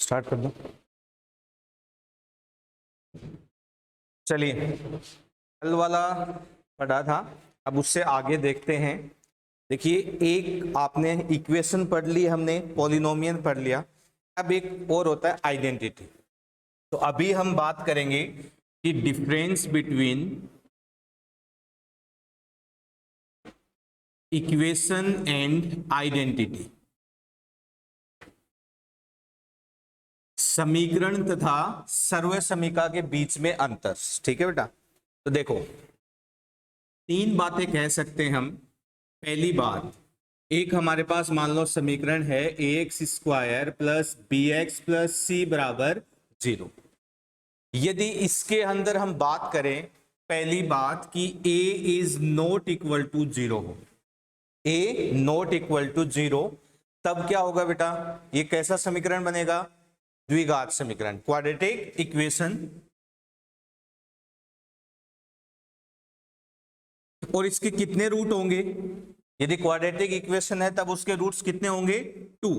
Start कर दो। चलिए, कल वाला पढ़ा था, अब उससे आगे देखते हैं। देखिए, एक आपने इक्वेशन पढ़ ली, हमने पॉलिनोमियल पढ़ लिया। अब एक और होता है आइडेंटिटी। तो अभी हम बात करेंगे कि difference between equation and identity, समीकरण तथा सर्व समीका के बीच में अंतर। ठीक है बेटा, तो देखो, तीन बातें कह सकते हैं हम। पहली बात, एक हमारे पास मान लो समीकरण है ax square plus B X plus C बराबर 0। यदि इसके अंदर हम बात करें, पहली बात कि a is not equal to 0 हो, a नॉट इक्वल टू 0, तब क्या होगा बेटा? ये कैसा समीकरण बनेगा? द्विघात समीकरण, क्वाड्रेटिक इक्वेशन। और इसके कितने रूट होंगे? यदि क्वाड्रेटिक इक्वेशन है तब उसके रूट्स कितने होंगे? 2।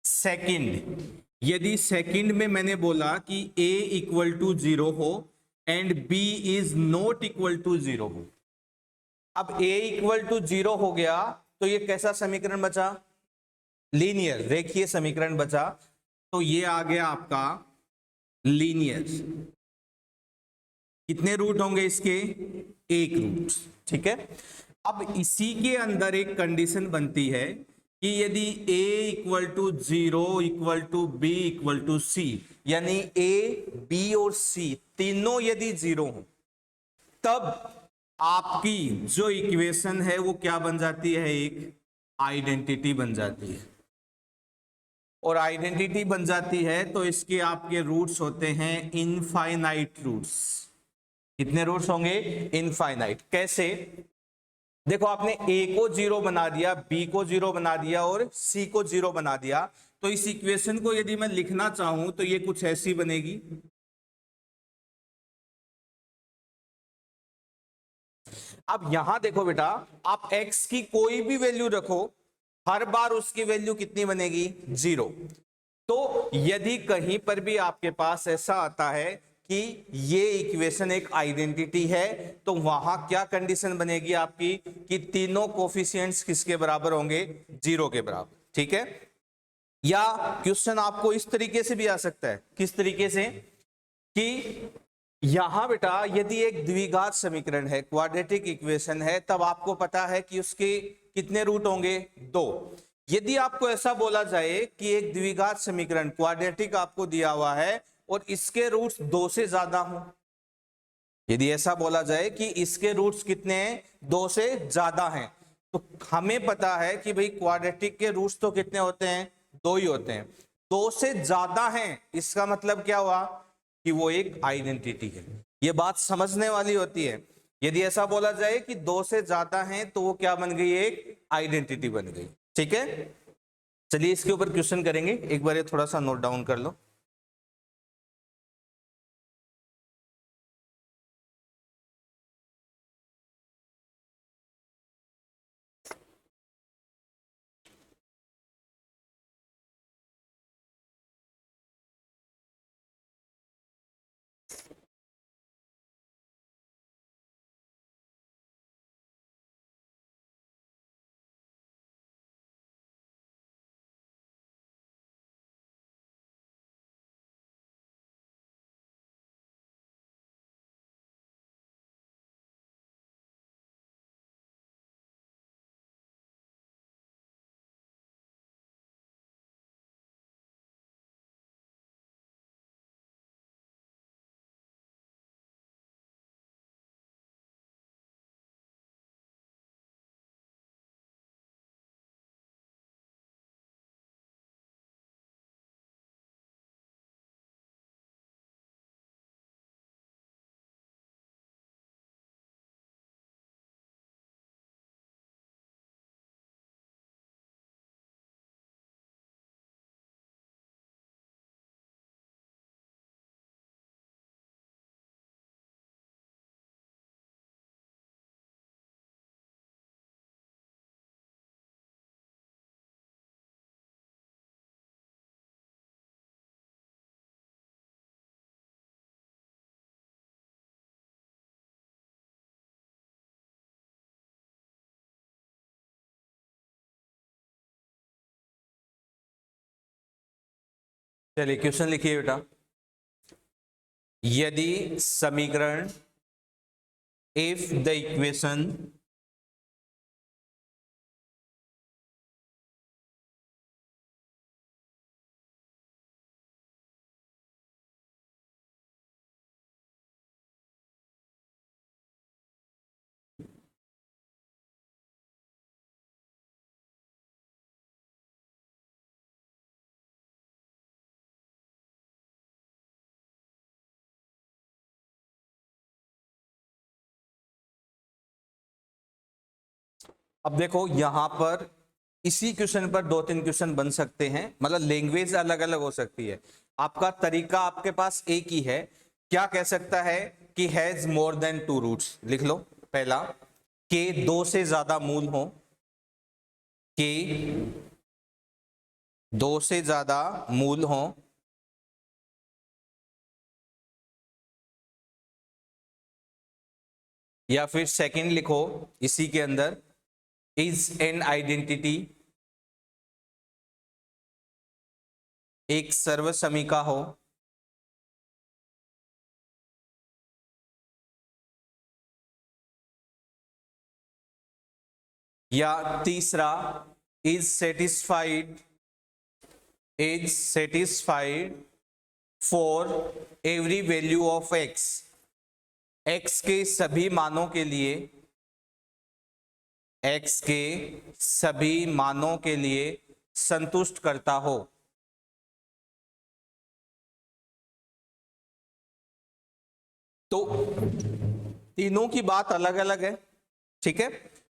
सेकंड, यदि सेकंड में मैंने बोला कि a इक्वल टू 0 हो and b is not equal to 0 हो, अब a इक्वल टू 0 हो गया तो ये कैसा समीकरण बचा? लीनियर, रेखीय समीकरण बचा। तो ये आ गया आपका लीनियर। कितने रूट होंगे इसके? एक रूट। ठीक है, अब इसी के अंदर एक कंडीशन बनती है कि यदि a equal to 0 equal to B equal to C, यानी a, b और c तीनों यदि 0 हो, तब आपकी जो इक्वेशन है वो क्या बन जाती है? एक आइडेंटिटी बन जाती है। और आइडेंटिटी बन जाती है तो इसके आपके रूट्स होते हैं इनफाइनाइट रूट्स। कितने रूट्स होंगे? इनफाइनाइट। कैसे? देखो, आपने a को 0 बना दिया, b को 0 बना दिया और c को 0 बना दिया, तो इस इक्वेशन को यदि मैं लिखना चाहूं तो ये कुछ ऐसी बनेगी। अब यहां देखो बेटा, आप x की कोई भी वैल्यू रखो, हर बार उसकी वैल्यू कितनी बनेगी? 0। तो यदि कहीं पर भी आपके पास ऐसा आता है कि ये इक्वेशन एक आइडेंटिटी है, तो वहां क्या कंडीशन बनेगी आपकी कि तीनों कोफिशिएंट्स किसके बराबर होंगे? 0 के बराबर। ठीक है, या क्वेश्चन आपको इस तरीके से भी आ सकता है। किस तरीके से? कि यहां बेटा यदि एक द्विघात समीकरण है, क्वाड्रेटिक इक्वेशन है, तब आपको पता है कि उसके कितने रूट होंगे? 2। यदि आपको ऐसा बोला जाए कि एक द्विघात समीकरण क्वाड्रेटिक आपको दिया हुआ है और इसके रूट्स 2 से ज्यादा हो, यदि ऐसा बोला जाए कि इसके रूट्स कितने हैं? 2 से ज्यादा हैं, तो हमें पता है कि भाई क्वाड्रेटिक के रूट्स तो कितने होते हैं? 2 ही होते हैं। 2 से ज्यादा हैं, इसका मतलब क्या हुआ? कि वो एक आइडेंटिटी है। ये बात समझने वाली होती है। यदि ऐसा बोला जाए कि 2 से ज्यादा हैं तो वो क्या बन गई? एक आइडेंटिटी बन गई। ठीक है, चलिए इसके ऊपर क्वेश्चन करेंगे। एक बार ये थोड़ा सा नोट डाउन कर लो। चलिए क्वेश्चन लिखिए बेटा। यदि समीकरण इफ द इक्वेशन अब देखो यहां पर इसी क्वेश्चन पर दो तीन क्वेश्चन बन सकते हैं, मतलब लैंग्वेज अलग अलग हो सकती है, आपका तरीका आपके पास एक ही है। क्या कह सकता है कि has more than two roots, लिख लो। पहला, के दो से ज्यादा मूल हो, के दो से ज्यादा मूल हो, या फिर सेकंड लिखो इसी के अंदर, इज एन आइडेंटिटी एक सर्वसमीका हो, या तीसरा, is satisfied for every value of x, x के सभी मानों के लिए, एक्स के सभी मानों के लिए संतुष्ट करता हो। तो तीनों की बात अलग अलग है, ठीक है।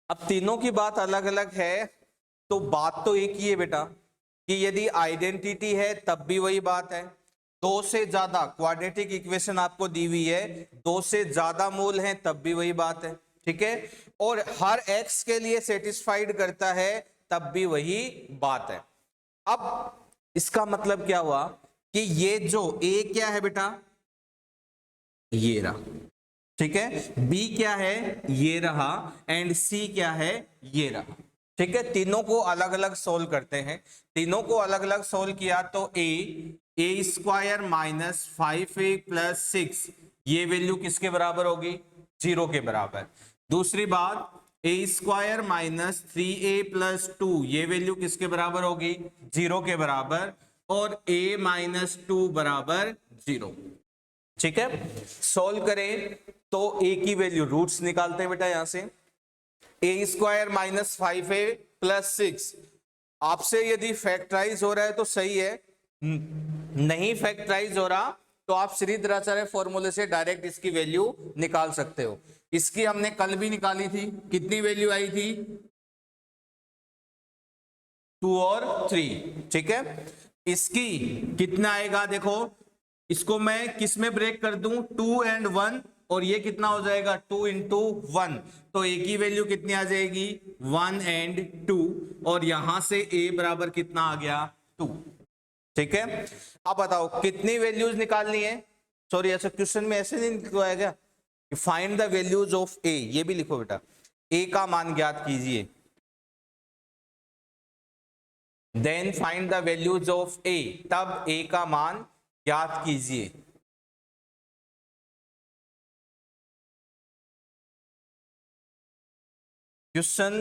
अब तीनों की बात अलग अलग है तो बात तो एक ही है बेटा कि यदि आइडेंटिटी है तब भी वही बात है, दो से ज्यादा क्वाड्रेटिक इक्वेशन आपको दी हुई है, दो से ज्यादा मूल हैं तब भी वही बात है, ठीक है। और हर एक्स के लिए सेटिस्फाइड करता है तब भी वही बात है। अब इसका मतलब क्या हुआ कि ये जो ए क्या है बेटा, ये रहा, ठीक है, बी क्या है, ये रहा, एंड सी क्या है, ये रहा, ठीक है। तीनों को अलग अलग सोल्व करते हैं, तीनों को अलग अलग सोल्व किया तो ए स्क्वायर माइनस 5a प्लस 6, ये वैल्यू किसके बराबर होगी, 0 के बराबर। दूसरी बात, ए स्क्वायर माइनस 3a प्लस 2, ये वैल्यू किसके बराबर होगी, 0 के बराबर, और a माइनस 2 बराबर 0, ठीक है। सोल्व करें तो a की वैल्यू रूट्स निकालते हैं बेटा, यहां से ए स्क्वायर माइनस 5a प्लस 6, आपसे यदि फैक्टराइज हो रहा है तो सही है, नहीं फैक्टराइज हो रहा तो आप श्रीधराचार्य फॉर्मूले से डायरेक्ट इसकी वैल्यू निकाल सकते हो। इसकी हमने कल भी निकाली थी, कितनी वैल्यू आई थी, 2 और 3, ठीक है। इसकी कितना आएगा देखो, इसको मैं किस में ब्रेक कर दूं, 2 एंड 1, और ये कितना हो जाएगा 2 इंटू 1, तो ए की वैल्यू कितनी आ जाएगी 1 एंड 2, और यहां से ए बराबर कितना आ गया 2, ठीक है। अब बताओ कितनी वैल्यूज निकालनी है, सॉरी ऐसा क्वेश्चन में ऐसे नहीं लिखवाया गया, find the values of A, ये भी लिखो बेटा, ए का मान ज्ञात कीजिए, then find the values of A, तब ए का मान ज्ञात कीजिए। क्वेश्चन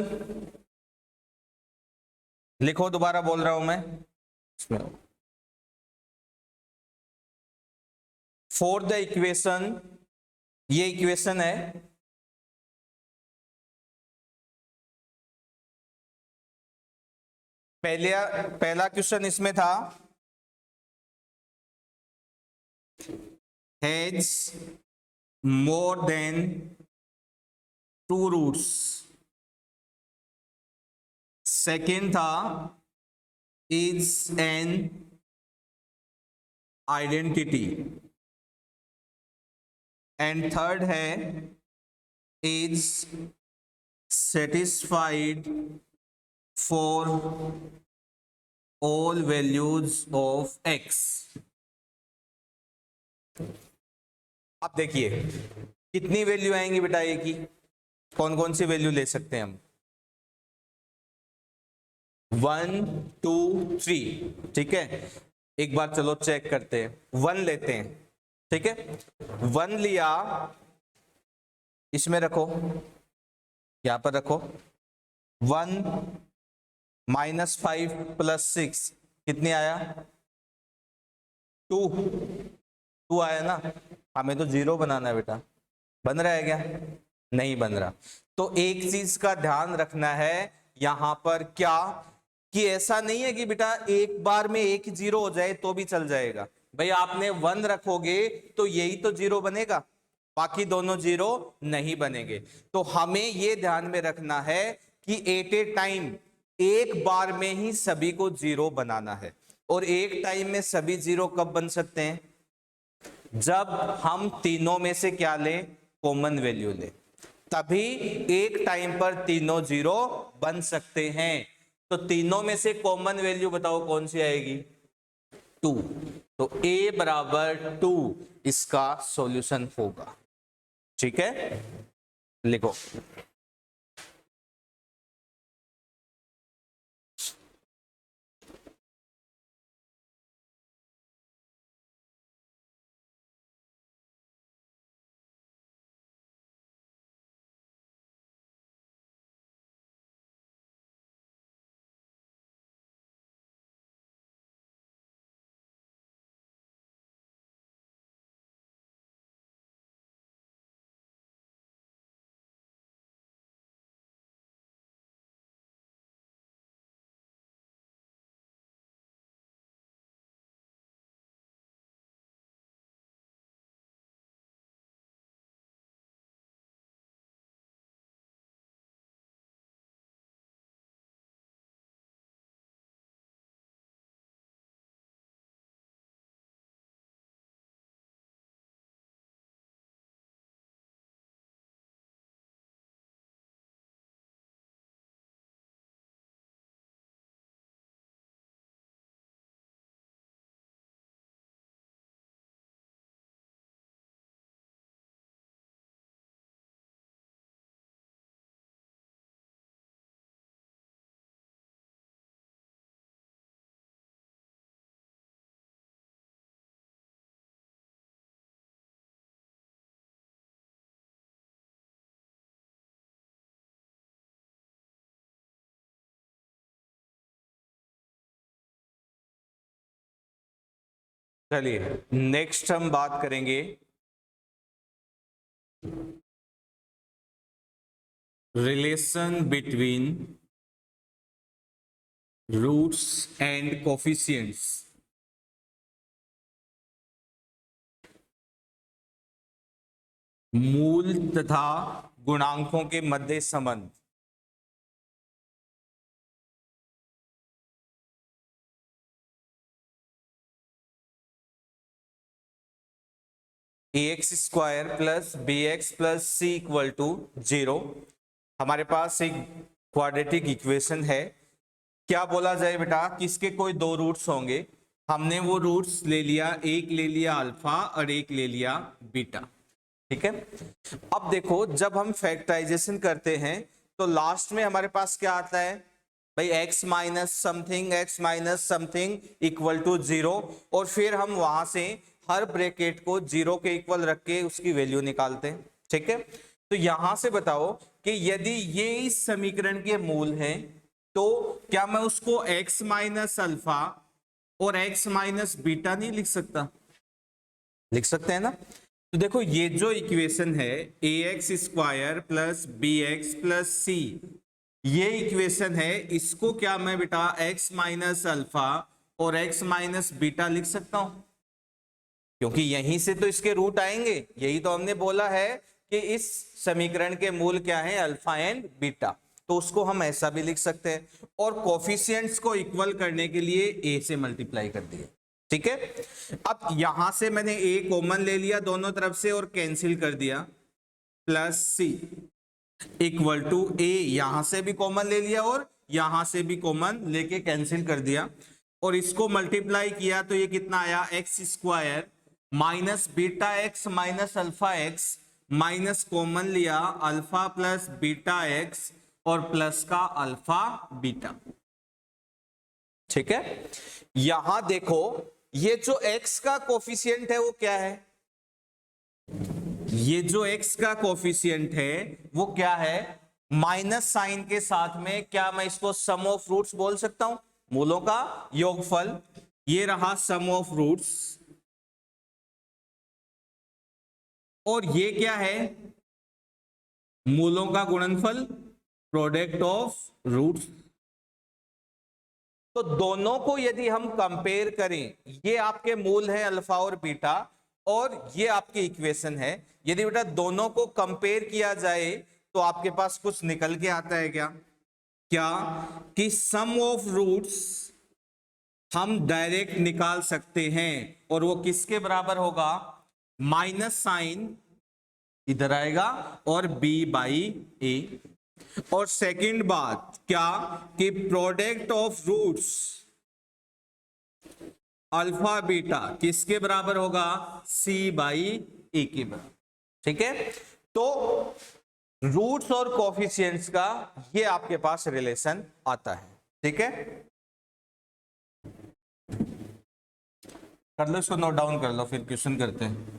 लिखो, दोबारा बोल रहा हूं मैं, फॉर द इक्वेशन, ये इक्वेशन है, पहला क्वेश्चन इसमें था, has more than 2 roots, second था is an identity, and third है is satisfied for all values of X. अब देखिए कितनी वैल्यू आएंगी बेटा ए की, कौन कौन सी वैल्यू ले सकते हैं हम, 1 2 3, ठीक है। एक बार चलो चेक करते हैं, 1 लेते हैं, ठीक है, 1 लिया, इसमें रखो, यहां पर रखो, 1 -5 + 6 कितने आया, 2 आया ना। हमें तो 0 बनाना है बेटा, बन रहा है क्या, नहीं बन रहा। तो एक चीज का ध्यान रखना है यहां पर, क्या कि ऐसा नहीं है कि बेटा एक बार में एक 0 हो जाए तो भी चल जाएगा। भाई आपने 1 रखोगे तो यही तो 0 बनेगा, बाकी दोनों 0 नहीं बनेंगे। तो हमें यह ध्यान में रखना है कि एट ए टाइम एक बार में ही सभी को 0 बनाना है। और एक टाइम में सभी 0 कब बन सकते हैं, जब हम तीनों में से क्या लें, कॉमन वैल्यू लें, तभी एक टाइम पर तीनों 0 बन सकते हैं। तो तीनों में से कॉमन वैल्यू बताओ कौन सी आएगी, 2। तो a = 2 इसका सॉल्यूशन होगा। ठीक है, लिखो। चलिए नेक्स्ट हम बात करेंगे relation between roots and coefficients. मूल तथा गुणांकों के मध्य संबंध। ax² + bx + c = 0। हमारे पास एक क्वाड्रेटिक इक्वेशन है। क्या बोला जाए बेटा, किसके कोई 2 रूट्स होंगे, हमने वो रूट्स ले लिया, एक ले लिया अल्फा और एक ले लिया बीटा। ठीक है, अब देखो जब हम फैक्टराइजेशन करते हैं तो लास्ट में हमारे पास क्या आता है भाई, x - समथिंग x - समथिंग = 0। और फिर हम वहां से हर ब्रैकेट को 0 के इक्वल रख के उसकी वैल्यू निकालते हैं। ठीक है, तो यहां से बताओ कि यदि ये इस समीकरण के मूल हैं तो क्या मैं उसको x - अल्फा और x - बीटा नहीं लिख सकता, लिख सकते हैं ना। तो देखो ये जो इक्वेशन है ax² + bx + c, ये इक्वेशन है, इसको क्या मैं बेटा x - अल्फा और x - बीटा लिख सकता हूं, क्योंकि यहीं से तो इसके रूट आएंगे। यही तो हमने बोला है कि इस समीकरण के मूल क्या है, अल्फा एंड बीटा। तो उसको हम ऐसा भी लिख सकते हैं और कोफिशिएंट्स को इक्वल करने के लिए a से मल्टीप्लाई कर दिया। ठीक है, अब यहां से मैंने a कॉमन ले लिया दोनों तरफ से और कैंसिल कर दिया, +c = a, यहां से भी कॉमन ले लिया और यहां से भी कॉमन लेके कैंसिल कर दिया और इसको मल्टीप्लाई किया तो ये कितना आया, x² - beta x - alpha x minus common लिया अल्फा + बीटा x और प्लस का अल्फा बीटा। ठीक है, यहां देखो ये जो x का कोफिशिएंट है वो क्या है, ये जो x का कोफिशिएंट है वो क्या है, माइनस साइन के साथ में, क्या मैं इसको सम ऑफ रूट्स बोल सकता हूं, मूलों का योगफल। ये रहा सम ऑफ रूट्स, और ये क्या है, मूलों का गुणनफल, प्रोडक्ट ऑफ रूट्स। तो दोनों को यदि हम कंपेयर करें, ये आपके मूल है अल्फा और बीटा, और ये आपकी इक्वेशन है। यदि बेटा दोनों को कंपेयर किया जाए तो आपके पास कुछ निकल के आता है क्या, क्या कि सम ऑफ रूट्स हम डायरेक्ट निकाल सकते हैं, और वो किसके बराबर होगा, माइनस साइन इधर आएगा और b बाई ए। और सेकंड बात क्या कि product of roots alpha beta किसके बराबर होगा, c बाई ए के बराबर। ठीक है, तो रूट्स और कोफिशिएंट्स का ये आपके पास रिलेशन आता है। ठीक है, कर लो इसको, नोट डाउन कर लो, फिर क्वेश्चन करते हैं।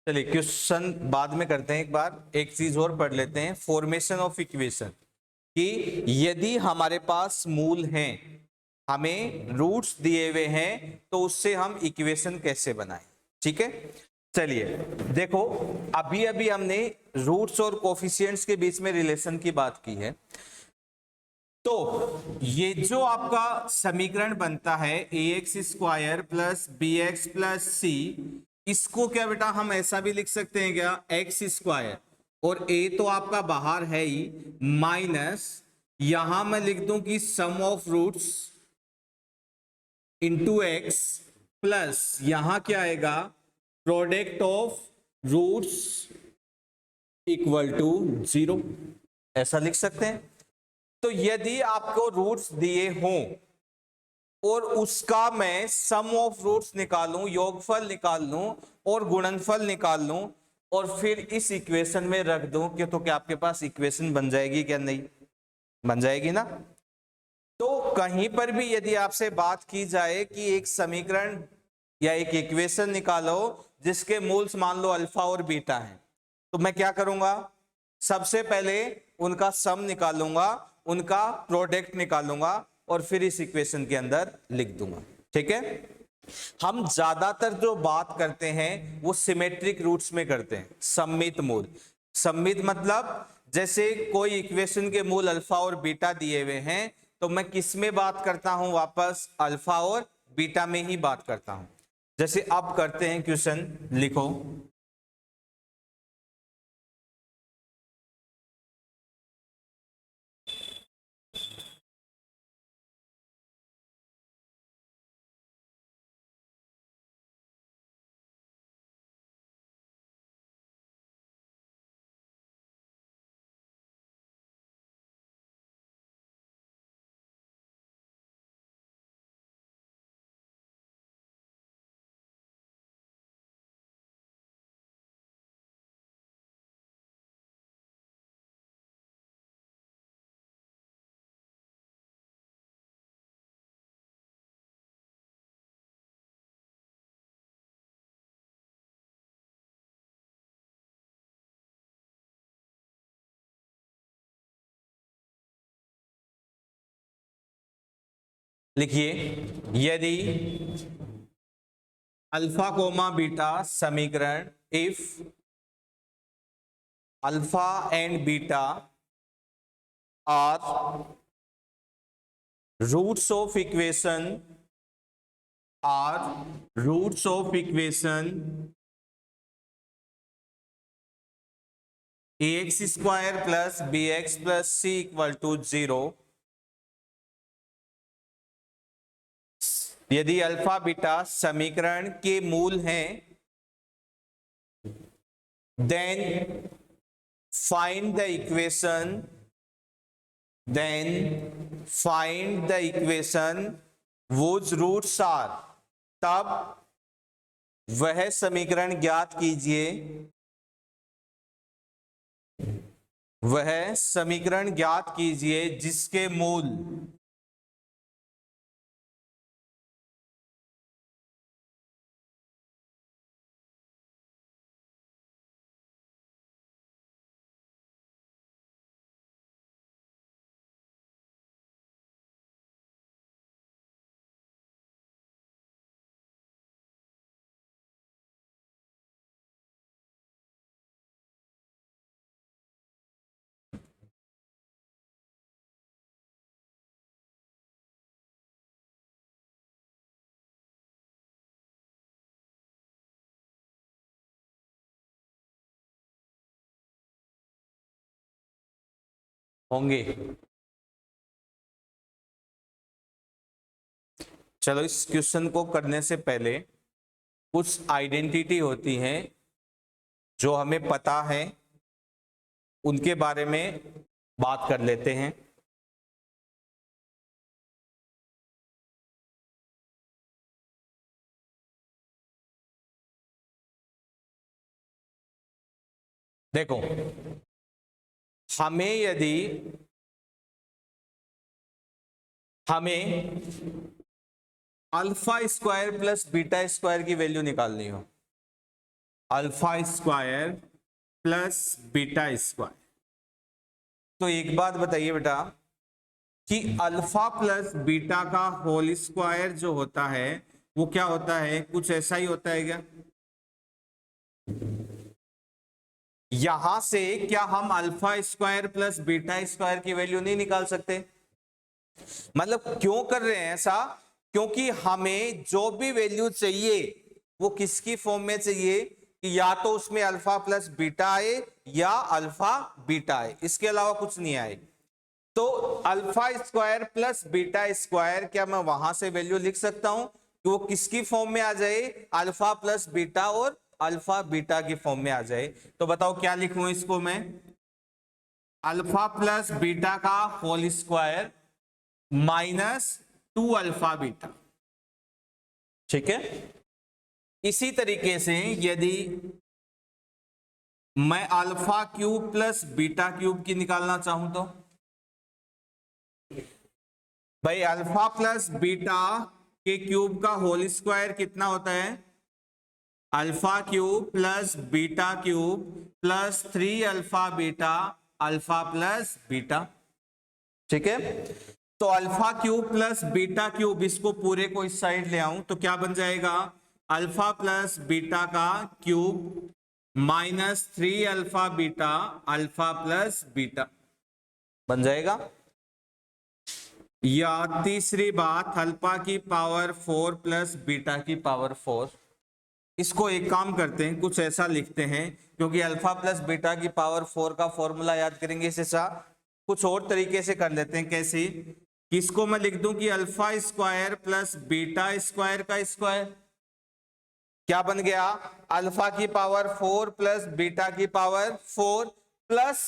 चलिए क्वेश्चन बाद में करते हैं, एक बार एक चीज और पढ़ लेते हैं, फॉर्मेशन ऑफ इक्वेशन, कि यदि हमारे पास मूल हैं, हमें रूट्स दिए हुए हैं, तो उससे हम इक्वेशन कैसे बनाएं। ठीक है, चलिए देखो, अभी अभी हमने रूट्स और कोफिशिएंट्स के बीच में रिलेशन की बात की है। तो ये जो आपका समीकरण बनता है ax square plus B X plus C, इसको क्या बेटा हम ऐसा भी लिख सकते हैं क्या, एक्स स्क्वायर, और a तो आपका बाहर है ही, माइनस यहां मैं लिख दूं कि sum of roots into x, plus यहां क्या आएगा, product of roots equal to 0, ऐसा लिख सकते हैं। तो यदि आपको रूट्स दिए हों और उसका मैं सम ऑफ रूट्स निकालूं, योगफल निकाल लूं और गुणनफल निकाल लूं, और फिर इस इक्वेशन में रख दूं कि, तो क्या आपके पास इक्वेशन बन जाएगी क्या, नहीं बन जाएगी ना। तो कहीं पर भी यदि आपसे बात की जाए कि एक समीकरण या एक इक्वेशन निकालो जिसके मूल्स मान लो अल्फा और बीटा हैं, तो मैं क्या करूंगा, सबसे पहले उनका सम निकालूंगा, उनका प्रोडक्ट निकालूंगा, और फिर इस इक्वेशन के अंदर लिख दूंगा। ठीक है, हम ज्यादातर जो बात करते हैं वो सिमेट्रिक रूट्स में करते हैं, सममित मूल। सममित मतलब जैसे कोई इक्वेशन के मूल अल्फा और बीटा दिए हुए हैं, तो मैं किस में बात करता हूं, वापस अल्फा और बीटा में ही बात करता हूं। जैसे अब करते हैं क्वेश्चन, लिखो लिखिए, यदि अल्फा कोमा बीटा समीकरण, if alpha and beta are roots of equation, are roots of equation ax square plus bx plus c equal to 0, यदि अल्फा बीटा समीकरण के मूल हैं, then find the equation, whose roots are, तब वह समीकरण ज्ञात कीजिए, वह समीकरण ज्ञात कीजिए जिसके मूल होंगे। चलो, इस क्वेश्चन को करने से पहले कुछ आइडेंटिटी होती हैं जो हमें पता है, उनके बारे में बात कर लेते हैं। देखो, हमें alpha square plus beta square की वैल्यू निकालनी हो, alpha square plus beta square, तो एक बात बताइए बेटा कि अल्फा प्लस बीटा का होल स्क्वायर जो होता है वो क्या होता है? कुछ ऐसा ही होता है क्या? यहां से क्या हम alpha square plus beta square की वैल्यू नहीं निकाल सकते? मतलब क्यों कर रहे हैं ऐसा? क्योंकि हमें जो भी वैल्यू चाहिए वो किसकी फॉर्म में चाहिए कि या तो उसमें अल्फा प्लस बीटा आए या अल्फा बीटा आए, इसके अलावा कुछ नहीं आए। तो alpha square plus beta square, क्या मैं वहां से वैल्यू लिख सकता हूं कि वो किसकी फॉर्म में आ जाए? अल्फा प्लस बीटा और अल्फा बीटा की फॉर्म में आ जाए। तो बताओ क्या लिखूं इसको मैं? अल्फा प्लस बीटा का whole square minus 2 alpha beta, ठीक है। इसी तरीके से यदि मैं alpha cube plus beta cube की निकालना चाहूं तो भाई अल्फा प्लस बीटा के क्यूब का होल स्क्वायर कितना होता है? Alpha cube plus beta cube plus 3 alpha beta alpha plus beta, ठीक है। तो alpha cube plus beta cube, इसको पूरे को इस साइड ले आऊं तो क्या बन जाएगा? अल्फा प्लस बीटा का cube minus 3 alpha beta alpha plus beta बन जाएगा। या तीसरी बात, अल्फा की पावर 4 प्लस बीटा की पावर 4। इसको एक काम करते हैं, कुछ ऐसा लिखते हैं, क्योंकि अल्फा प्लस बीटा की पावर 4 का फॉर्मूला याद करेंगे इसे सा कुछ और तरीके से कर लेते हैं। कैसे? किसको मैं लिख दूं कि alpha square plus beta square का स्क्वायर क्या बन गया? अल्फा की पावर 4 प्लस बीटा की power 4 plus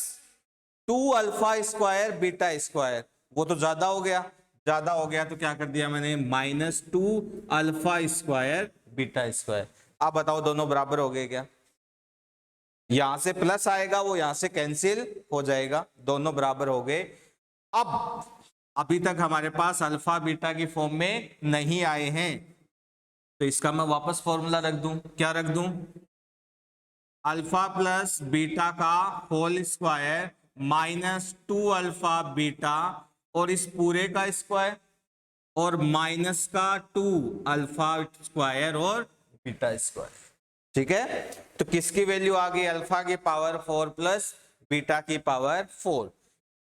2 alpha square beta square. वो तो ज्यादा हो गया, ज्यादा हो गया तो क्या कर दिया मैंने, -2 अल्फा स्क्वायर बीटा स्क्वायर। आप बताओ दोनों बराबर हो गए क्या? यहां से प्लस आएगा, वो यहां से कैंसिल हो जाएगा, दोनों बराबर हो गए। अब अभी तक हमारे पास अल्फा बीटा की फॉर्म में नहीं आए हैं, तो इसका मैं वापस फॉर्मूला रख दूं। क्या रख दूं? अल्फा प्लस बीटा का होल स्क्वायर -2 अल्फा बीटा और इस पूरे का स्क्वायर और -2 अल्फा स्क्वायर और बीटा स्क्वायर। ठीक है, तो किसकी वैल्यू आ गई? अल्फा की पावर 4 प्लस बीटा की पावर 4।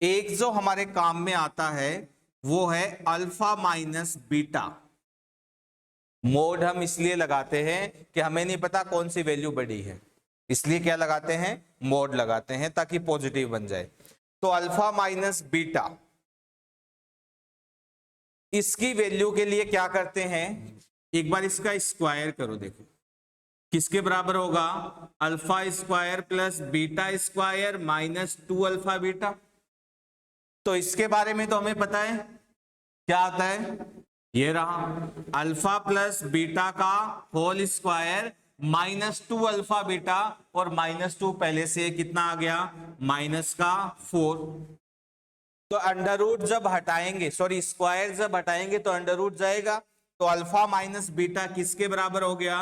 एक जो हमारे काम में आता है वो है अल्फा माइनस बीटा। मोड हम इसलिए लगाते हैं कि हमें नहीं पता कौन सी वैल्यू बड़ी है, इसलिए क्या लगाते हैं? मोड लगाते हैं ताकि पॉजिटिव बन जाए। तो अल्फा माइनस बीटा, इसकी वैल्यू के लिए क्या करते हैं? एक बार इसका स्क्वायर करो, देखो किसके बराबर होगा? Alpha square plus beta square -2 alpha beta. तो इसके बारे में तो हमें पता है क्या आता है, ये रहा अल्फा प्लस बीटा का होल स्क्वायर -2 अल्फा बीटा और -2 पहले से कितना आ गया, -4। तो अंडर रूट जब हटाएंगे, सॉरी स्क्वायर जब हटाएंगे तो अंडर रूट जाएगा, तो अल्फा माइनस बीटा किसके बराबर हो गया?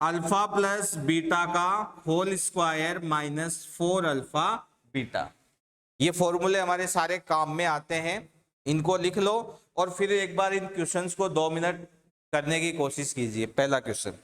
अल्फा प्लस बीटा का होल स्क्वायर -4 अल्फा बीटा। ये फॉर्मूले हमारे सारे काम में आते हैं, इनको लिख लो और फिर एक बार इन क्वेश्चंस को 2 मिनट करने की कोशिश कीजिए। पहला क्वेश्चन,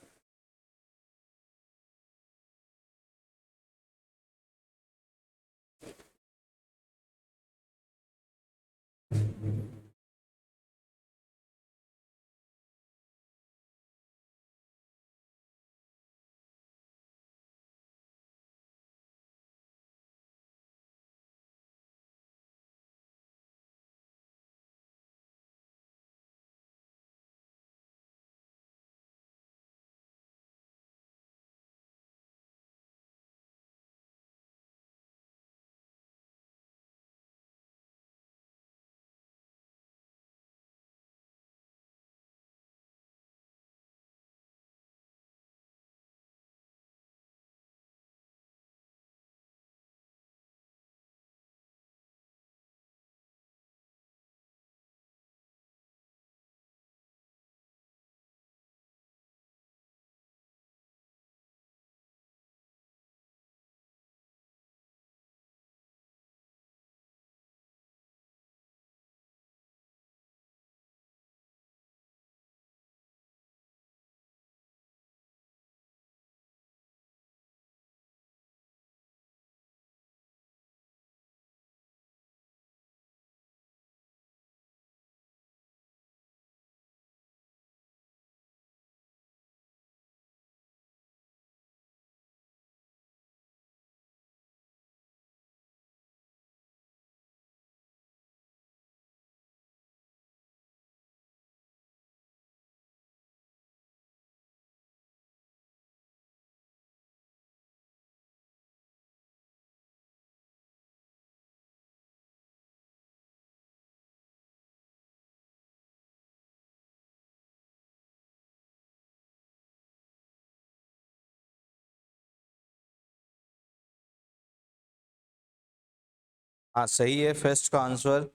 हाँ सही है, फर्स्ट का आंसर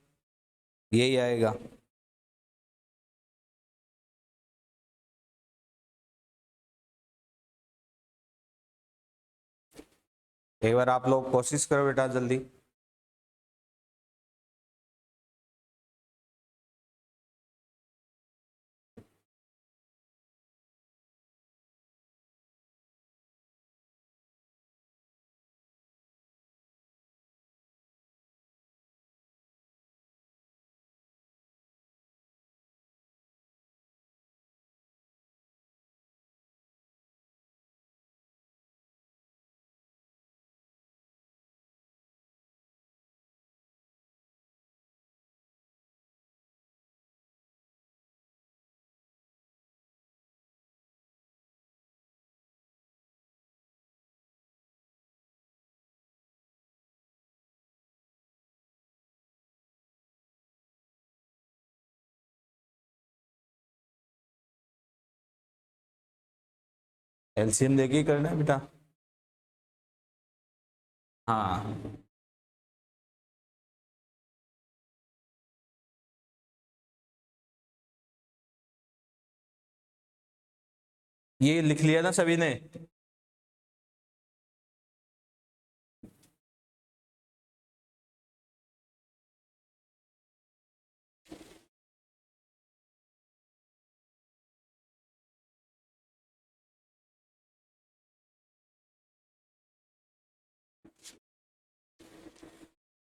यही आएगा। एक बार आप लोग कोशिश करो बेटा जल्दी। एलसीएम लेके ही करना है बेटा। हाँ, ये लिख लिया ना सभी ने?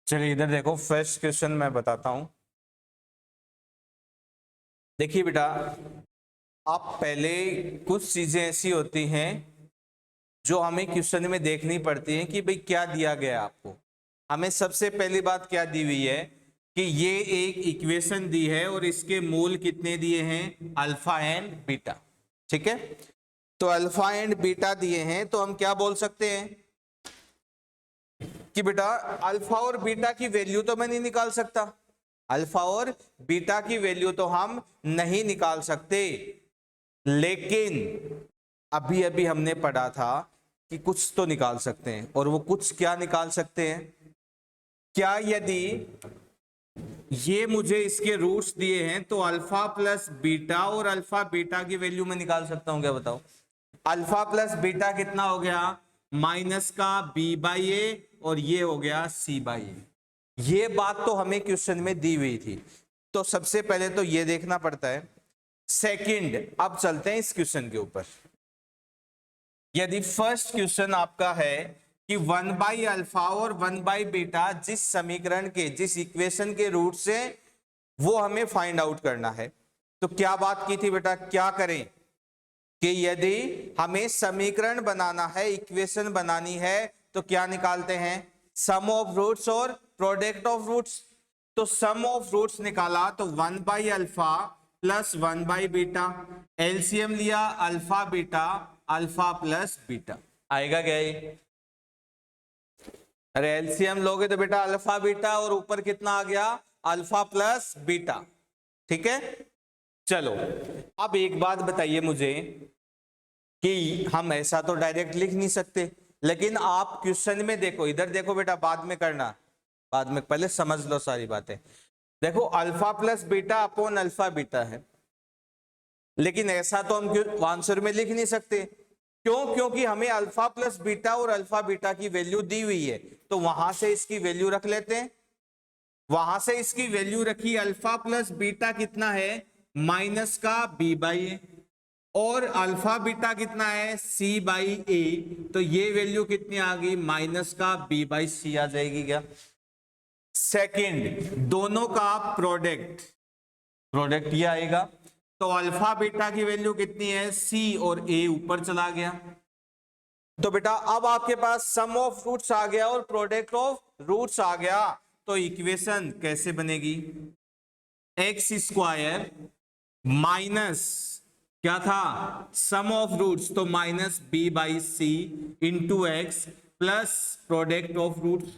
चलिए इधर देखो, फर्स्ट क्वेश्चन मैं बताता हूं। देखिए बेटा, आप पहले कुछ चीजें ऐसी होती हैं जो हमें क्वेश्चन में देखनी पड़ती है कि भाई क्या दिया गया है आपको। हमें सबसे पहली बात क्या दी हुई है कि ये एक इक्वेशन दी है और इसके मूल कितने दिए हैं, अल्फा एंड बीटा। ठीक है, तो अल्फा एंड बीटा दिए हैं, तो हम क्या बोल सकते हैं कि बेटा अल्फा और बीटा की वैल्यू तो मैं नहीं निकाल सकता, अल्फा और बीटा की वैल्यू तो हम नहीं निकाल सकते, लेकिन अभी अभी हमने पढ़ा था कि कुछ तो निकाल सकते हैं। और वो कुछ क्या निकाल सकते हैं? क्या यदि ये मुझे इसके रूट्स दिए हैं तो अल्फा प्लस बीटा और अल्फा बीटा की वैल्यू में निकाल सकता हूं क्या, बताओ? अल्फा प्लस बीटा कितना हो गया, माइनस का बी बाई ए, और ये हो गया सी बाई ए। ये बात तो हमें क्वेश्चन में दी हुई थी, तो सबसे पहले तो ये देखना पड़ता है। सेकंड, अब चलते हैं इस क्वेश्चन के ऊपर। यदि फर्स्ट क्वेश्चन आपका है कि 1/अल्फा और 1/बीटा जिस समीकरण के, जिस इक्वेशन के रूट से, वो हमें फाइंड आउट करना है, तो क्या बात की थी बेटा, क्या करें कि यदि हमें समीकरण बनाना है, इक्वेशन बनानी है, तो क्या निकालते हैं, सम ऑफ रूट्स और प्रोडक्ट ऑफ रूट्स। तो सम ऑफ रूट्स निकाला तो 1/अल्फा प्लस 1/बीटा, एलसीएम लिया alpha beta, alpha plus beta, आएगा क्या ये? अरे एलसीएम लोगे तो बेटा अल्फा बीटा, और ऊपर कितना आ गया, अल्फा प्लस बीटा। ठीक है, चलो अब एक बात बताइए मुझे कि हम ऐसा तो डायरेक्ट लिख नहीं सकते, लेकिन आप क्वेश्चन में देखो, इधर देखो बेटा, बाद में करना, बाद में, पहले समझ लो सारी बातें। देखो alpha plus beta upon alpha beta है, लेकिन ऐसा तो हम आंसर में लिख नहीं सकते। क्यों? क्योंकि हमें अल्फा प्लस बीटा और अल्फा बीटा की वैल्यू दी हुई है, तो वहां से इसकी वैल्यू रख लेते हैं। वहां से इसकी वैल्यू रखी, अल्फा प्लस बीटा कितना है, माइनस का बी बाई ए, और अल्फा बीटा कितना है, सी बाई ए, तो ये वैल्यू कितनी आ गई, माइनस का बी बाई सी आ जाएगी क्या? सेकंड, दोनों का प्रोडक्ट, प्रोडक्ट ये आएगा, तो अल्फा बीटा की वैल्यू कितनी है, सी, और ए ऊपर चला गया। तो बेटा अब आपके पास सम ऑफ रूट्स आ गया और प्रोडक्ट ऑफ रूट्स आ गया, तो इक्वेशन कैसे बनेगी, एक्स स्क्वायर माइनस क्या था, सम ऑफ रूट्स, तो minus b by c into x plus product of roots,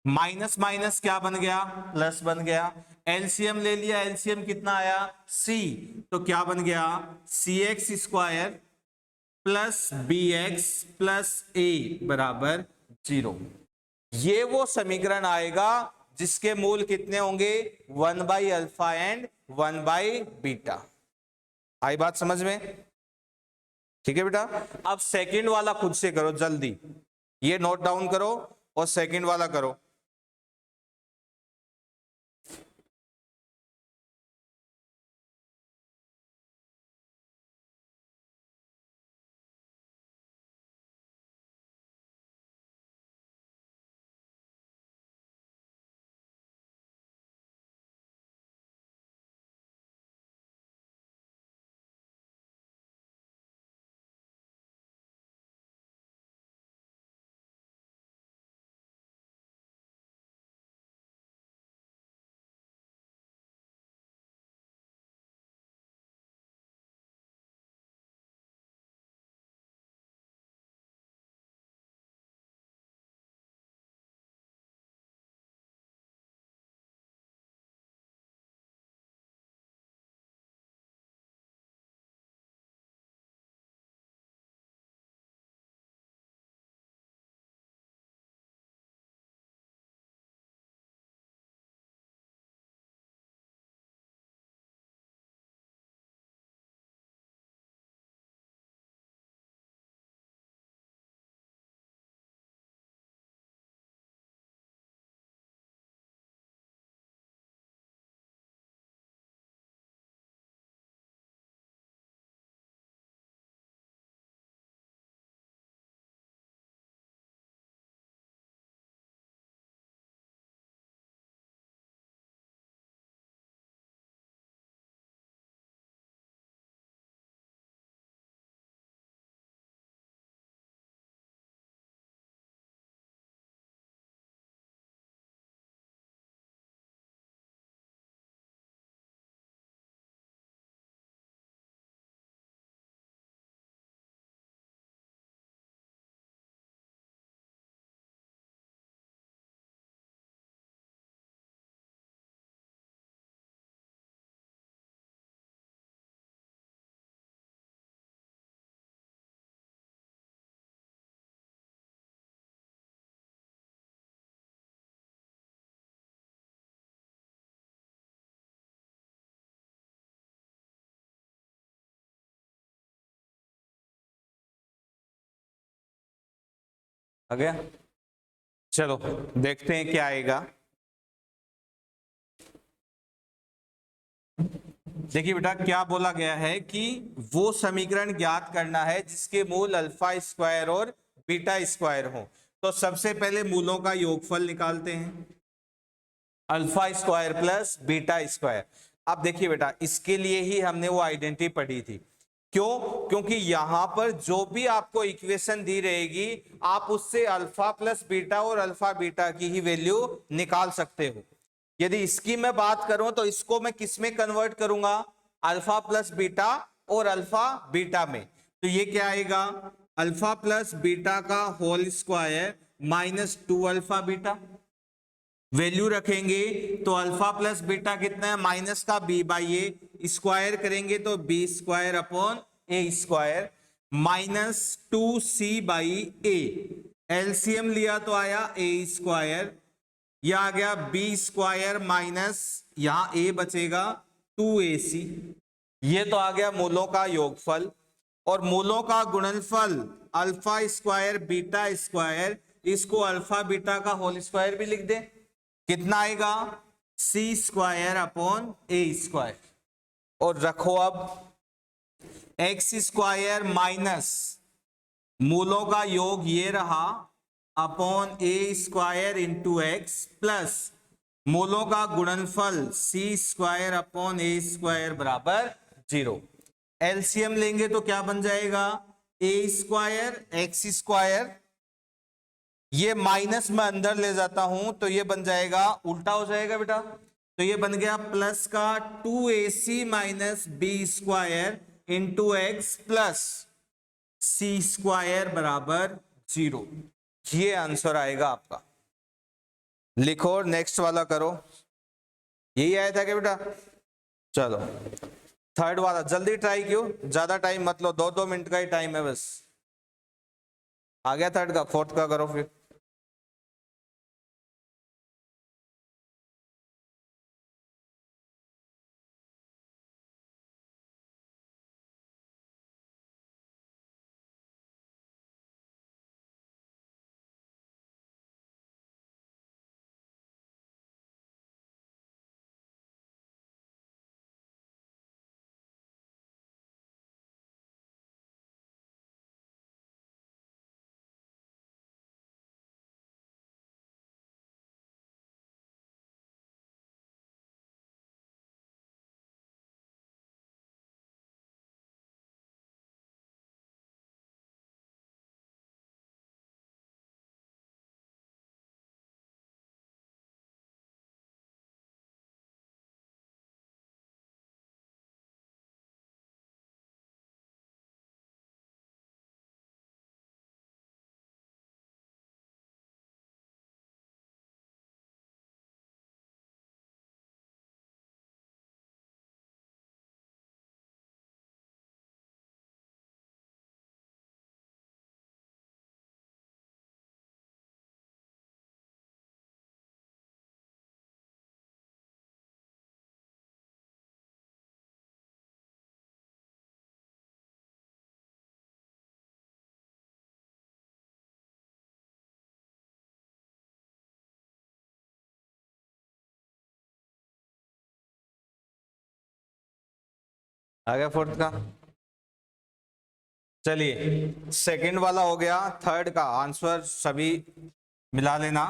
minus minus क्या बन गया, प्लस बन गया। एलसीएम ले लिया, एलसीएम कितना आया, सी, तो क्या बन गया, C X square plus B X plus A बराबर 0। ये वो समीकरण आएगा जिसके मूल कितने होंगे, 1/अल्फा एंड 1/बीटा। आई बात समझ में? ठीक है बेटा, अब सेकंड वाला खुद से करो जल्दी, ये नोट डाउन करो और सेकंड वाला करो। आ गया। चलो देखते हैं क्या आएगा। देखिए बेटा क्या बोला गया है कि वो समीकरण ज्ञात करना है जिसके मूल अल्फा स्क्वायर और बीटा स्क्वायर हो। तो सबसे पहले मूलों का योगफल निकालते हैं, alpha square plus beta square. अब देखिए बेटा इसके लिए ही हमने वो आइडेंटिटी पढ़ी थी। क्यों? क्योंकि यहां पर जो भी आपको इक्वेशन दी रहेगी आप उससे अल्फा प्लस बीटा और अल्फा बीटा की ही वैल्यू निकाल सकते हो। यदि इसकी मैं बात करूं तो इसको मैं किस में कन्वर्ट करूंगा? अल्फा प्लस बीटा और अल्फा बीटा में। तो ये क्या आएगा? अल्फा प्लस बीटा का whole square minus 2 alpha beta. Value रखेंगे तो अल्फा प्लस बीटा कितना है? माइनस का बी बाई ए, स्क्वायर करेंगे तो b square upon A square minus 2c by a. LCM लिया तो आया ए स्क्वायर, यह आ गया बी स्क्वायर माइनस यहां ए बचेगा 2ac। ये तो आ गया मूलों का योगफल। और मूलों का गुणनफल अल्फा स्क्वायर बीटा स्क्वायर, इसको अल्फा बीटा का होल स्क्वायर भी लिख दे। कितना आएगा? सी स्क्वायर अपॉन ए स्क्वायर। और रखो अब एक्स स्क्वायर माइनस मूलों का योग ये रहा अपॉन ए स्क्वायर इंटू एक्स प्लस मूलों का गुणनफल सी स्क्वायर अपॉन ए स्क्वायर बराबर 0। एलसीएम लेंगे तो क्या बन जाएगा? ए स्क्वायर एक्स स्क्वायर, ये माइनस में अंदर ले जाता हूं तो ये बन जाएगा, उल्टा हो जाएगा बेटा। तो ये बन गया प्लस का 2ac minus B square into x plus C square बराबर 0। ये आंसर आएगा आपका। लिखो और नेक्स्ट वाला करो। यही आया था क्या बेटा? चलो थर्ड वाला जल्दी ट्राई क्यों, ज्यादा टाइम मत लो, 2-2 मिनट का ही टाइम है बस। आ गया थर्ड का? फोर्थ का करो फिर। आ गया फोर्थ का? चलिए सेकंड वाला हो गया। थर्ड का आंसर सभी मिला लेना।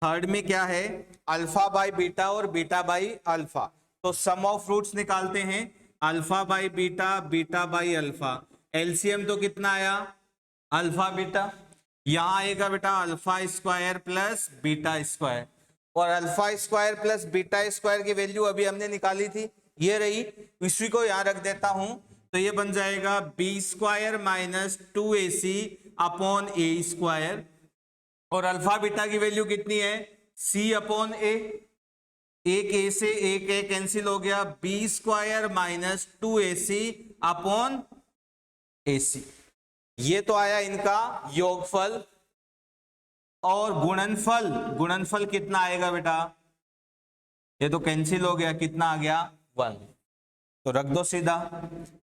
थर्ड में क्या है? अल्फा बाई बीटा और बीटा बाई अल्फा। तो सम ऑफ रूट्स निकालते हैं, alpha by beta beta by alpha. LCM तो कितना आया? Alpha beta. यहां आएगा बेटा alpha square plus beta square, और alpha square plus beta square की वैल्यू अभी हमने निकाली थी, ये रही। इसी को यहां रख देता हूं तो ये बन जाएगा B square minus 2ac upon ए स्क्वायर। और अल्फा बीटा की वैल्यू कितनी है? c upon A. एक ए से एक ए कैंसिल हो गया, B square minus 2ac upon ac। ये तो आया इनका योगफल। और गुणनफल, गुणनफल कितना आएगा बेटा? ये तो कैंसिल हो गया, कितना आ गया? 1। तो रख दो सीधा,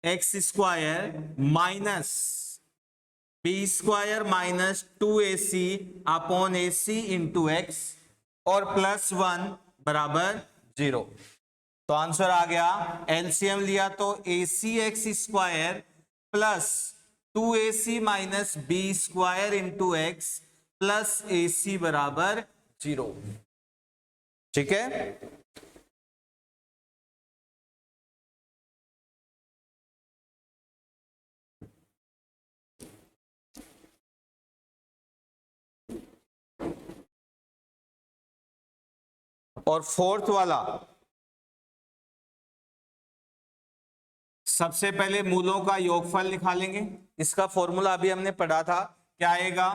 x square minus B square minus 2ac upon AC into x और +1 बराबर 0। तो आंसर आ गया, एलसीएम लिया तो AC x square plus 2AC minus B square into x plus AC बराबर 0। ठीक है, और फोर्थ वाला सबसे पहले मूलों का योगफल निकालेंगे। इसका फॉर्मूला अभी हमने पढ़ा था, क्या आएगा?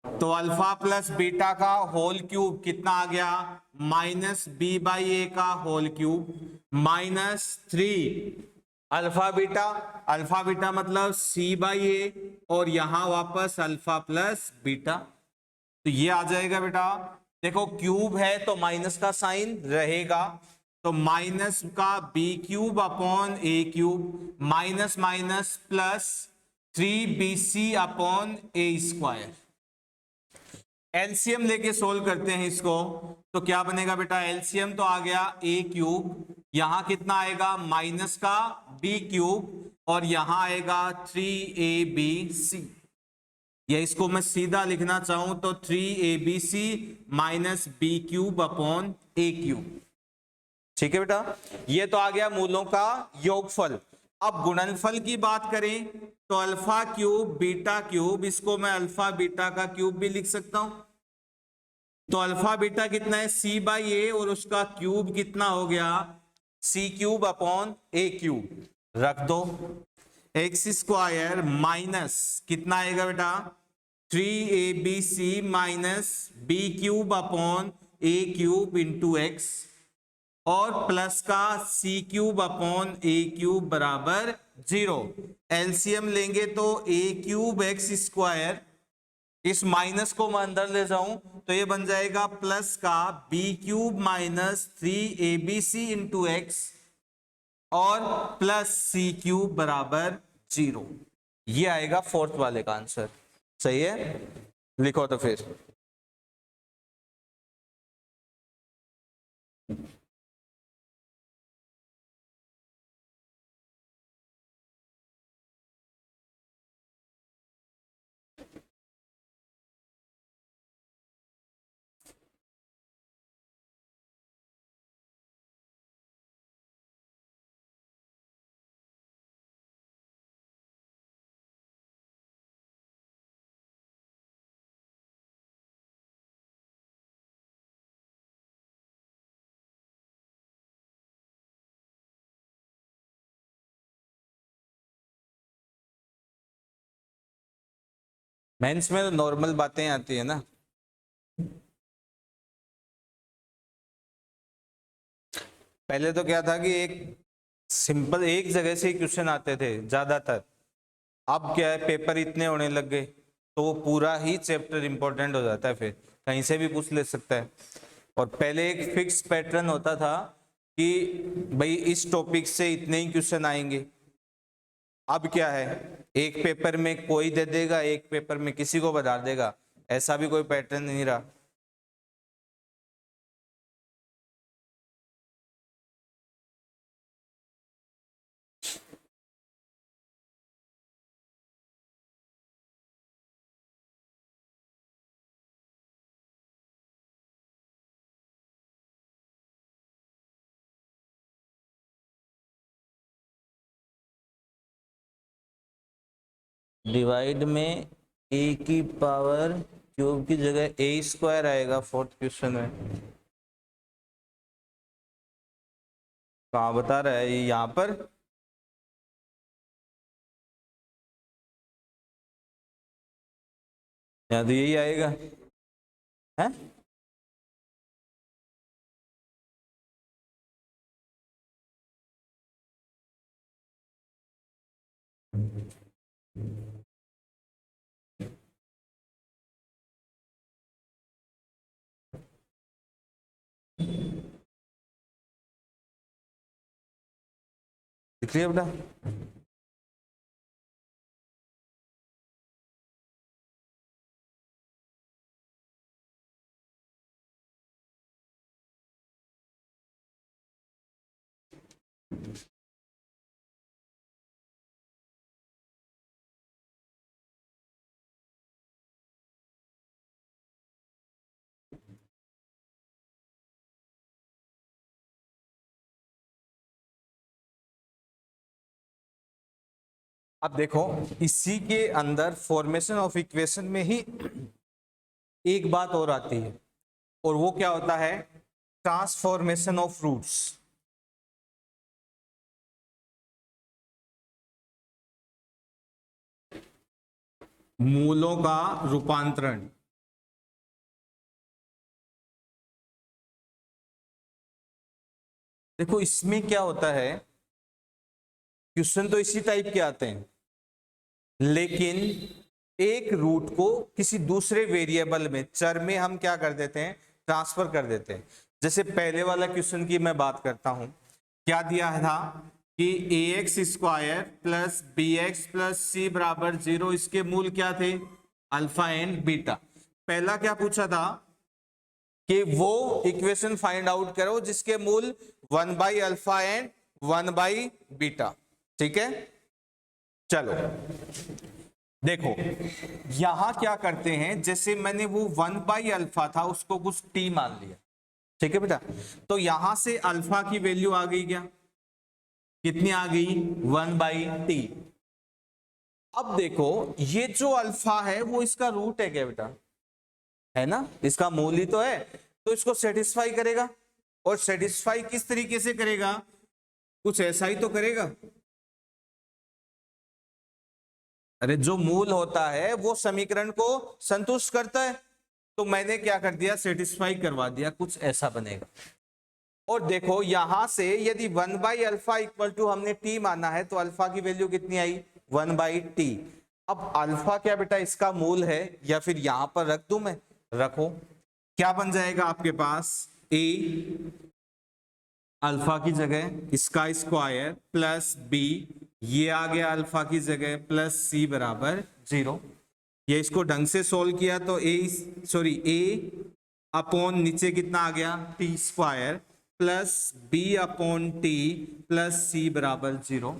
तो अल्फा प्लस बीटा का होल क्यूब कितना आ गया? माइनस बी बाई ए का whole cube minus 3 alpha beta मतलब सी बाई ए, और यहां वापस अल्फा प्लस बीटा। तो ये आ जाएगा बेटा, देखो क्यूब है तो माइनस का साइन रहेगा, तो माइनस का B cube upon A cube minus minus plus 3BC upon A square. LCM लेके सोल्व करते हैं इसको, तो क्या बनेगा बेटा? एलसीएम तो आ गया ए क्यूब, यहां कितना आएगा? माइनस का बी क्यूब, और यहां आएगा 3ABC। या इसको मैं सीधा लिखना चाहूं तो 3ABC minus B cube upon A cube. ठीक है बेटा, ये तो आ गया मूलों का योगफल। अब गुणनफल की बात करें तो अल्फा क्यूब बीटा क्यूब, इसको मैं अल्फा बीटा का क्यूब भी लिख सकता हूं। तो अल्फा बीटा कितना है? सी बाई ए, और उसका क्यूब कितना हो गया? C cube upon A cube. रख दो, एक्स स्क्वायर माइनस कितना आएगा बेटा? 3ABC minus B cube upon A cube into x, और प्लस का C cube upon A cube बराबर 0। एलसीएम लेंगे तो ए क्यूब एक्स स्क्वायर, इस माइनस को मैं अंदर ले जाऊं तो ये बन जाएगा प्लस का B cube minus 3ABC into x और प्लस सी क्यूब बराबर 0। ये आएगा फोर्थ वाले का आंसर। सही है, लिखो तो फिर। मेंस में तो नॉर्मल बातें आती है ना। पहले तो क्या था कि एक सिंपल एक जगह से ही क्वेश्चन आते थे ज्यादातर। अब क्या है, पेपर इतने होने लग गए तो पूरा ही चैप्टर इंपॉर्टेंट हो जाता है, फिर कहीं से भी पूछ ले सकता है। और पहले एक फिक्स पैटर्न होता था कि भाई इस टॉपिक से इतने ही क्वेश्चन आएंगे। अब क्या है, एक पेपर में कोई दे देगा, एक पेपर में किसी को बता देगा, ऐसा भी कोई पैटर्न नहीं रहा। डिवाइड में ए की पावर क्यूब की जगह ए स्क्वायर आएगा फोर्थ क्वेश्चन में। कहाँ बता रहा है ये? यहाँ पर यहाँ तो यही आएगा है। दिख रही है बेटा? अब देखो, इसी के अंदर फॉर्मेशन ऑफ इक्वेशन में ही एक बात और आती है, और वो क्या होता है? Transformation of roots. मूलों का रूपांतरण। देखो इसमें क्या होता है, क्वेश्चन तो इसी टाइप के आते हैं, लेकिन एक रूट को किसी दूसरे वेरिएबल में, चर में हम क्या कर देते हैं? ट्रांसफर कर देते हैं। जैसे पहले वाला क्वेश्चन की मैं बात करता हूं, क्या दिया था कि ax square plus B X plus C बराबर 0, इसके मूल क्या थे? Alpha and beta. पहला क्या पूछा था कि वो इक्वेशन फाइंड आउट करो जिसके मूल 1 by alpha and 1 by beta. ठीक है, चलो देखो यहां क्या करते हैं, जैसे मैंने वो 1 बाई अल्फा था उसको कुछ टी मान लिया। ठीक है बेटा, तो यहां से अल्फा की वैल्यू आ गई, क्या कितनी आ गई? 1 बाई टी। अब देखो ये जो अल्फा है वो इसका रूट है क्या बेटा? है ना, इसका मूल ही तो है, तो इसको सेटिस्फाई करेगा। और सेटिस्फाई किस तरीके से करेगा? कुछ ऐसा ही तो करेगा। अरे जो मूल होता है वो समीकरण को संतुष्ट करता है, तो मैंने क्या कर दिया? सेटिस्फाई करवा दिया, कुछ ऐसा बनेगा। और देखो यहां से यदि 1 बाई अल्फा इक्वल टू हमने टी माना है, तो अल्फा की वैल्यू कितनी आई? 1 बाई टी। अब अल्फा क्या बेटा इसका मूल है, या फिर यहां पर रख दूं मैं? रखो, क्या बन जाएगा आपके पास? ए अल्फा की जगह इसका स्क्वायर प्लस बी, ये आ गया अल्फा की जगह, प्लस सी बराबर 0। ये इसको ढंग से सोल्व किया तो ए अपॉन नीचे कितना आ गया? T square plus B upon T plus C बराबर 0।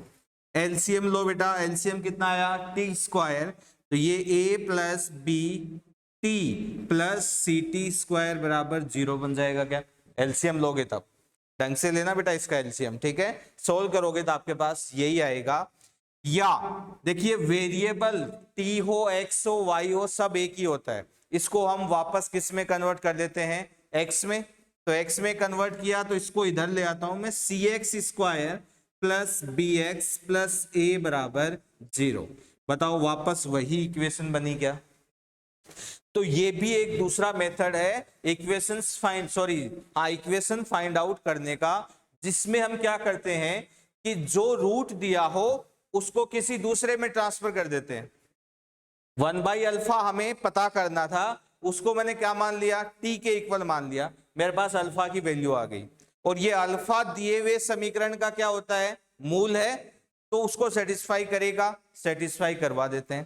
एलसीएम लो बेटा, एलसीएम कितना आया? टी स्क्वायर, तो ये A plus B T plus C T square बराबर 0 बन जाएगा। क्या एलसीएम लोगे तब ढंग से लेना बेटा इसका एलसीएम। ठीक है, सोल्व करोगे तो आपके पास यही आएगा। या देखिए वेरिएबल टी हो, एक्स हो, वाई हो, सब एक ही होता है। इसको हम वापस किस में कन्वर्ट कर देते हैं? एक्स में। तो एक्स में कन्वर्ट किया तो इसको इधर ले आता हूं मैं, C X square plus B X plus A बराबर 0। बताओ वापस वही इक्वेशन बनी क्या? तो ये भी एक दूसरा मेथड है इक्वेशन फाइंड आउट करने का, जिसमें हम क्या करते हैं कि जो रूट दिया हो उसको किसी दूसरे में ट्रांसफर कर देते हैं। 1 बाई अल्फा हमें पता करना था, उसको मैंने क्या मान लिया? टी के इक्वल मान लिया, मेरे पास अल्फा की वैल्यू आ गई। और ये अल्फा दिए हुए समीकरण का क्या होता है? मूल है, तो उसको सेटिस्फाई करेगा, सेटिस्फाई करवा देते हैं।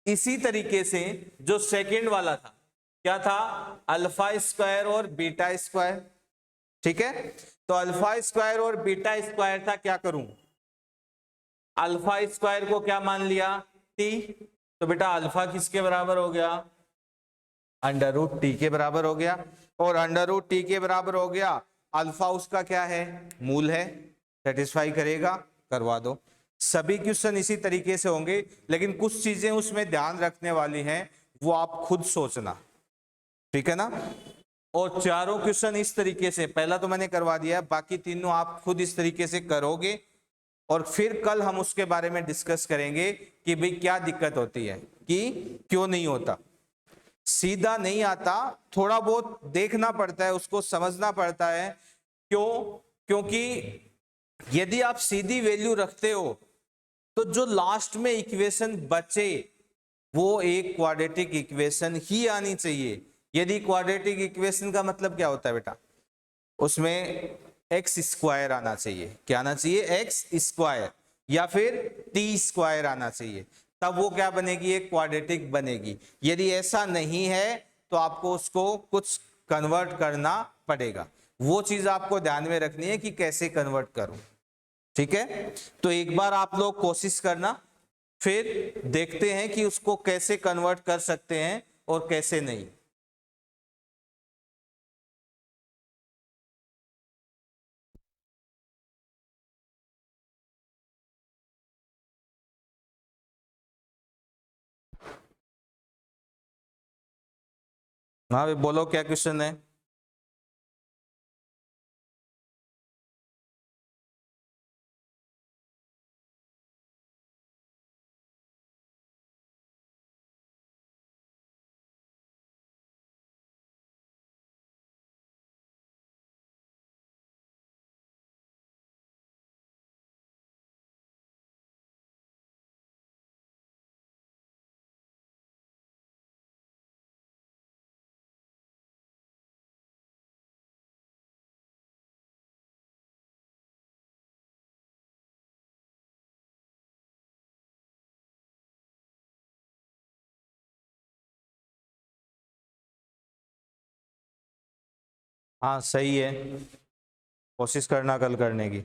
इसी तरीके से जो सेकंड वाला था, क्या था? अल्फा स्क्वायर और बीटा स्क्वायर। ठीक है, तो अल्फा स्क्वायर और बीटा स्क्वायर था, क्या करूं? अल्फा स्क्वायर को क्या मान लिया? टी। तो बेटा अल्फा किसके बराबर हो गया? अंडर रूट टी के बराबर हो गया। और अंडर रूट टी के बराबर हो गया, अल्फा उसका क्या है? मूल है, सेटिस्फाई करेगा, करवा दो। सभी क्वेश्चन इसी तरीके से होंगे, लेकिन कुछ चीजें उसमें ध्यान रखने वाली हैं, वो आप खुद सोचना। ठीक है ना? और चारों क्वेश्चन इस तरीके से, पहला तो मैंने करवा दिया, बाकी तीनों आप खुद इस तरीके से करोगे, और फिर कल हम उसके बारे में डिस्कस करेंगे कि भाई क्या दिक्कत होती है, कि क्यों नहीं होता। सीधा नहीं आता, थोड़ा बहुत देखना पड़ता है, उसको समझना पड़ता है। क्यों? क्योंकि यदि आप सीधी वैल्यू रखते हो तो जो लास्ट में इक्वेशन बचे वो एक क्वाड्रेटिक इक्वेशन ही आनी चाहिए। यदि क्वाड्रेटिक इक्वेशन का मतलब क्या होता है बेटा? उसमें एक्स स्क्वायर आना चाहिए। क्या आना चाहिए? एक्स स्क्वायर, या फिर टी स्क्वायर आना चाहिए, तब वो क्या बनेगी? एक क्वाड्रेटिक बनेगी। यदि ऐसा नहीं है तो आपको उसको कुछ कन्वर्ट करना पड़ेगा। वो चीज आपको ध्यान में रखनी है कि कैसे कन्वर्ट करूं। ठीक है, तो एक बार आप लोग कोशिश करना, फिर देखते हैं कि उसको कैसे कन्वर्ट कर सकते हैं और कैसे नहीं। हाँ भाई बोलो, क्या क्वेश्चन है? हाँ सही है, कोशिश करना कल करने की।